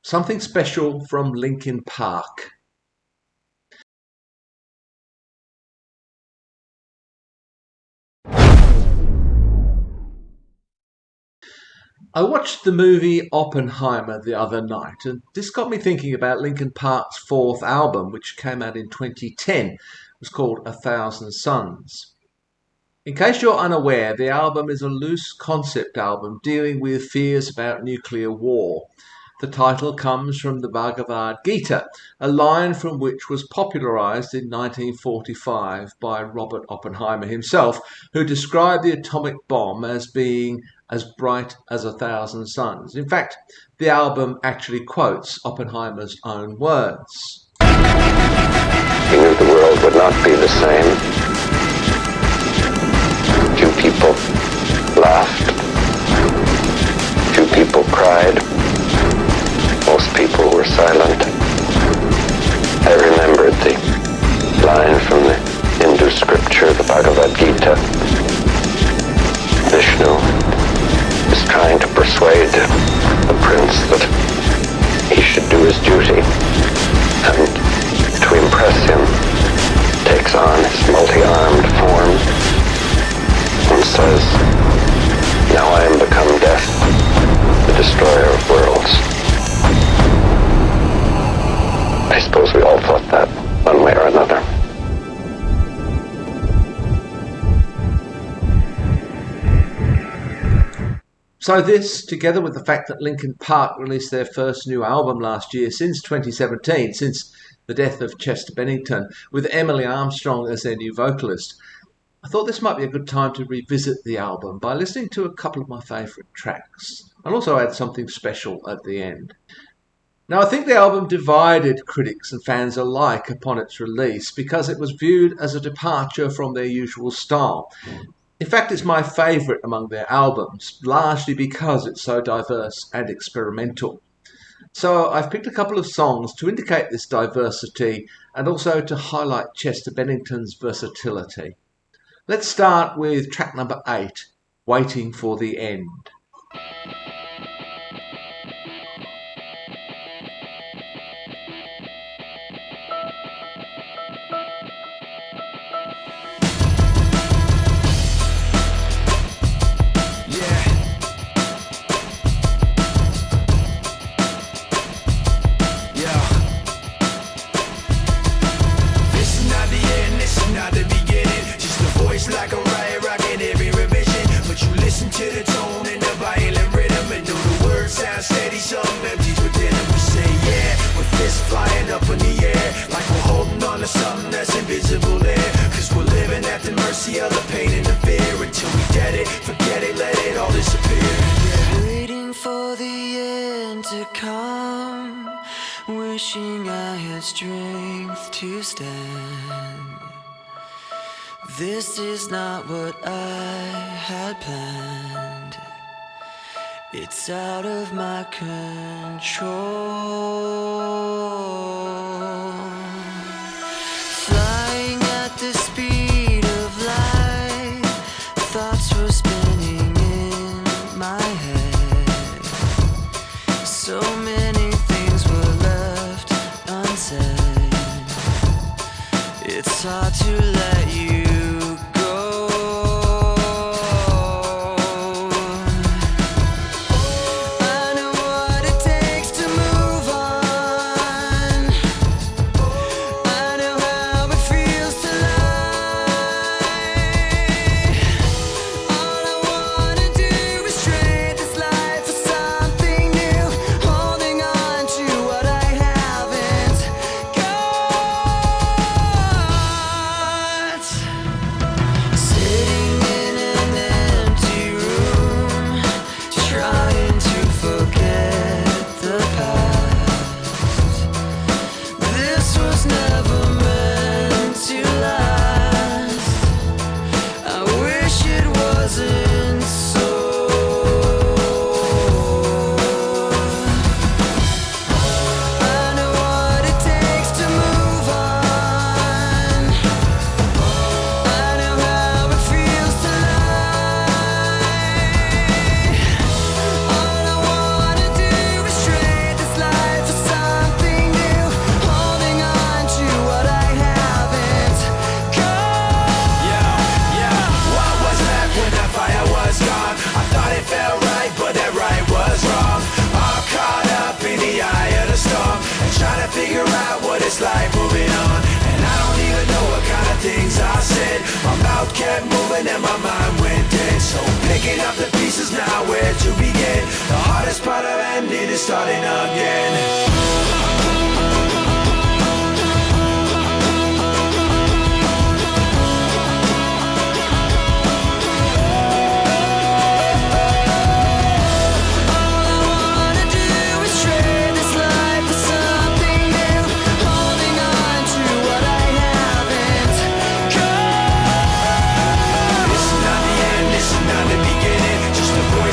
Something special from Linkin Park. I watched the movie Oppenheimer the other night, and this got me thinking about Linkin Park's fourth album, which came out in 2010. It was called A Thousand Suns. In case you're unaware, the album is a loose concept album dealing with fears about nuclear war. The title comes from the Bhagavad Gita, a line from which was popularized in 1945 by Robert Oppenheimer himself, who described the atomic bomb as being as bright as a thousand suns. In fact, the album actually quotes Oppenheimer's own words. He knew the world would not be the same. Few people laughed. Few people cried. Most people were silent. I remembered the line from the Hindu scripture, the Bhagavad Gita. Vishnu is trying to persuade the prince that he should do his duty, and to impress him takes on his multi-armed form and says, "Now I am become death, the destroyer of worlds." I suppose we all thought that, one way or another. So this, together with the fact that Linkin Park released their first new album last year since 2017, since the death of Chester Bennington, with Emily Armstrong as their new vocalist, I thought this might be a good time to revisit the album by listening to a couple of my favourite tracks, and also add something special at the end. Now, I think the album divided critics and fans alike upon its release because it was viewed as a departure from their usual style. In fact, it's my favourite among their albums, largely because it's so diverse and experimental. So I've picked a couple of songs to indicate this diversity and also to highlight Chester Bennington's versatility. Let's start with track number 8, Waiting for the End. Like a riot rocking every revision, but you listen to the tone and the violent rhythm, and though the words sound steady, something empties within them. We say yeah, with fists flying up in the air, like we're holding on to something that's invisible there, cause we're living at the mercy of the pain and the fear, until we get it, forget it, let it all disappear. Waiting for the end to come, wishing I had strength to stand. This is not what I had planned. It's out of my control. Flying at the speed of light, thoughts were spinning in my head. So many things were left unsaid. It's hard to let you mouth kept moving and my mind went dead. So picking up the pieces now, where to begin? The hardest part of ending is starting again.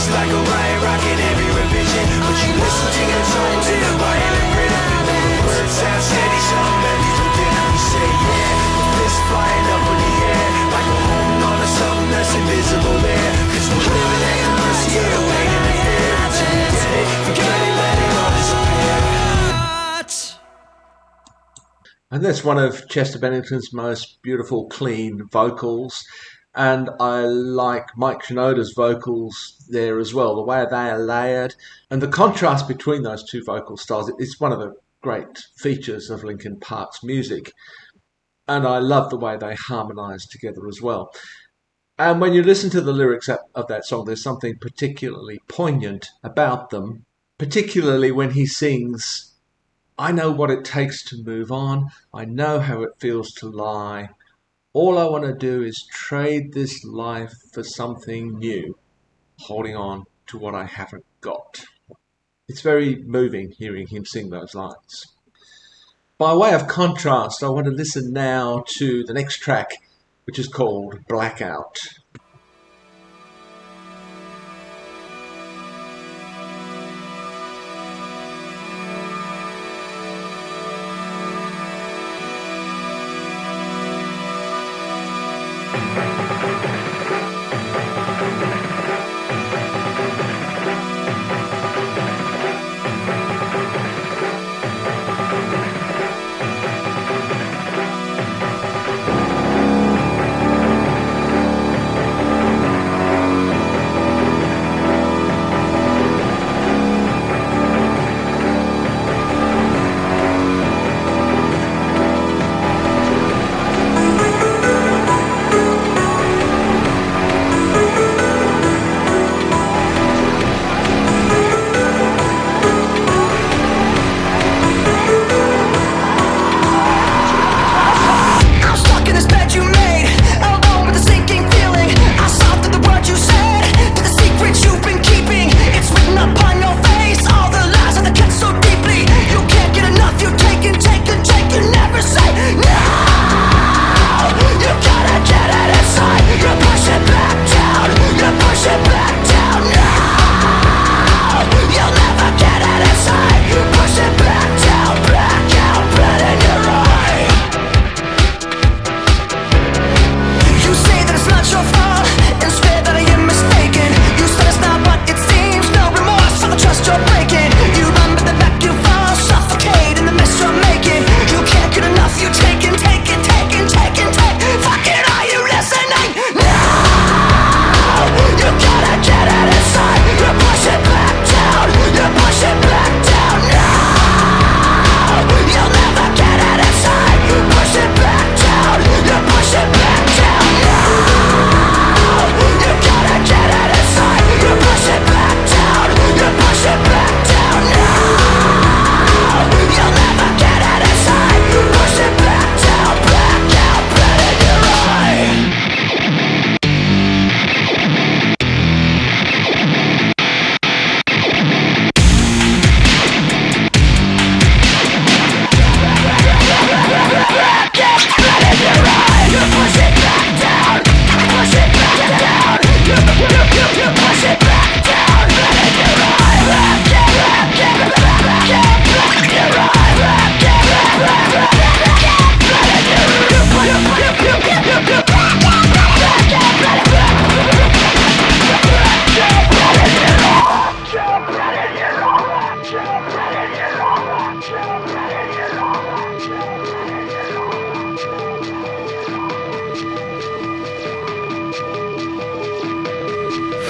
Like a riot rocking every revision, but you listen to your tones in a violent rhythm, and the words sound steady, some melodies within them. We say yeah, with fists flying up in the air, like we're holding on to something that's invisible there. Cause we're living at the mercy of the pain and the fear. Until we get it, forget it, let it all disappear. And that's one of Chester Bennington's most beautiful, clean vocals. And I like Mike Shinoda's vocals there as well, the way they are layered. And the contrast between those two vocal styles is one of the great features of Linkin Park's music. And I love the way they harmonise together as well. And when you listen to the lyrics of that song, there's something particularly poignant about them, particularly when he sings, "I know what it takes to move on. I know how it feels to lie. All I want to do is trade this life for something new, holding on to what I haven't got." It's very moving hearing him sing those lines. By way of contrast, I want to listen now to the next track, which is called Blackout.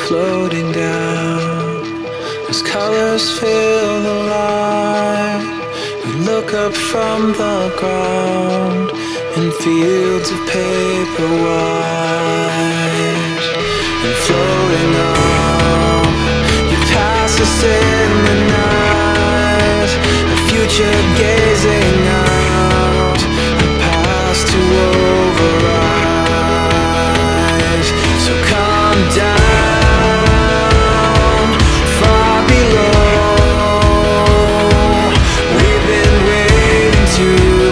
Floating down as colors fill the light. We look up from the ground and fields of paper white and floating up. You pass us in the night, a future gazing out, a past to override. So come down, far below. We've been waiting to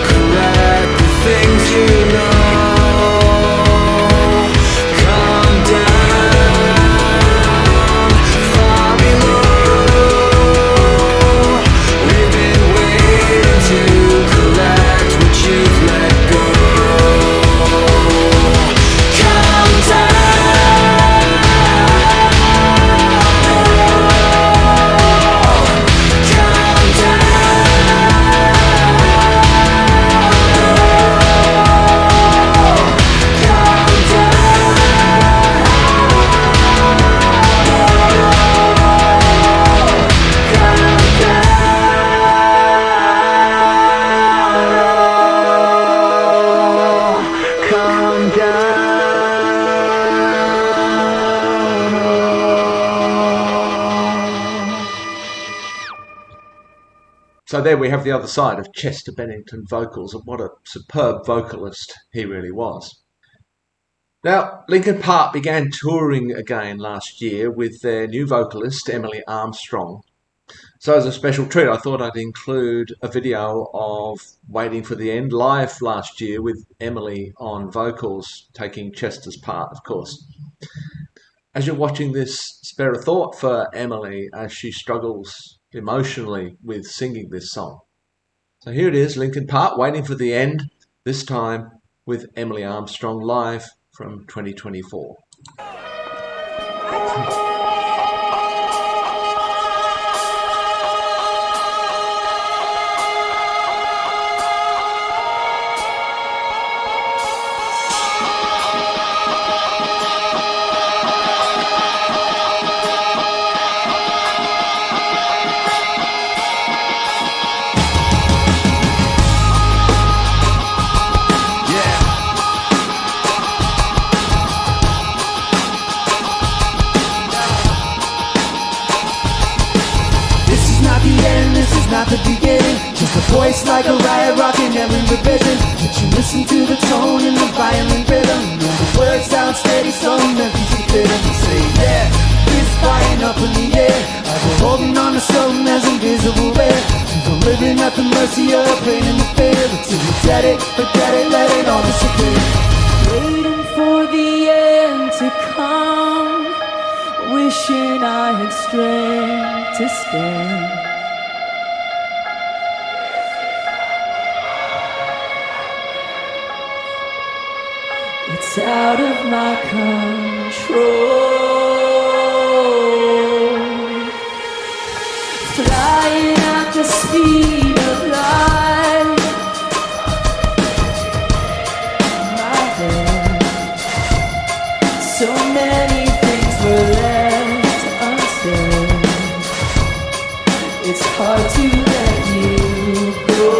correct the things you know. Come down, far below. We've been waiting to collect what you've let go. Come down, come So there we have the other side of Chester Bennington vocals, and what a superb vocalist he really was. Now, Linkin Park began touring again last year with their new vocalist, Emily Armstrong. So as a special treat, I thought I'd include a video of Waiting for the End live last year with Emily on vocals, taking Chester's part, of course. As you're watching this, spare a thought for Emily as she struggles emotionally with singing this song. So here it is, Linkin Park, Waiting for the End, this time with Emily Armstrong live from 2024. Not the beginning, just a voice like a riot rocking every revision. But you listen to the tone and the violent rhythm, and the words sound steady, so empty to fit them. You say, yeah, it's flying up in the air, like we're holding on to something that's invisible there. People living at the mercy of pain and the fear, but till you get it, forget it, let it all disappear. Waiting for the end to come, wishing I had strength to stand. It's out of my control. Flying at the speed of light. My head. So many things were left unsaid. It's hard to let you go.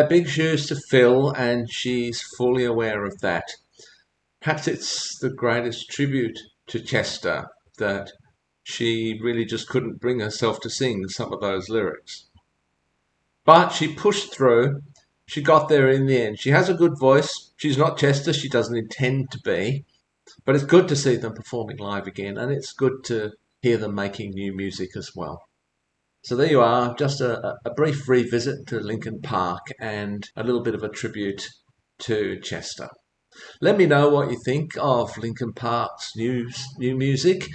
They're big shoes to fill, and she's fully aware of that. Perhaps it's the greatest tribute to Chester that she really just couldn't bring herself to sing some of those lyrics. But she pushed through. She got there in the end. She has a good voice. She's not Chester. She doesn't intend to be. But it's good to see them performing live again, and it's good to hear them making new music as well. So there you are, just a brief revisit to Linkin Park and a little bit of a tribute to Chester. Let me know what you think of Linkin Park's new music,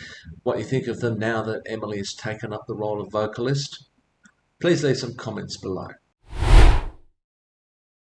what you think of them now that Emily has taken up the role of vocalist. Please leave some comments below.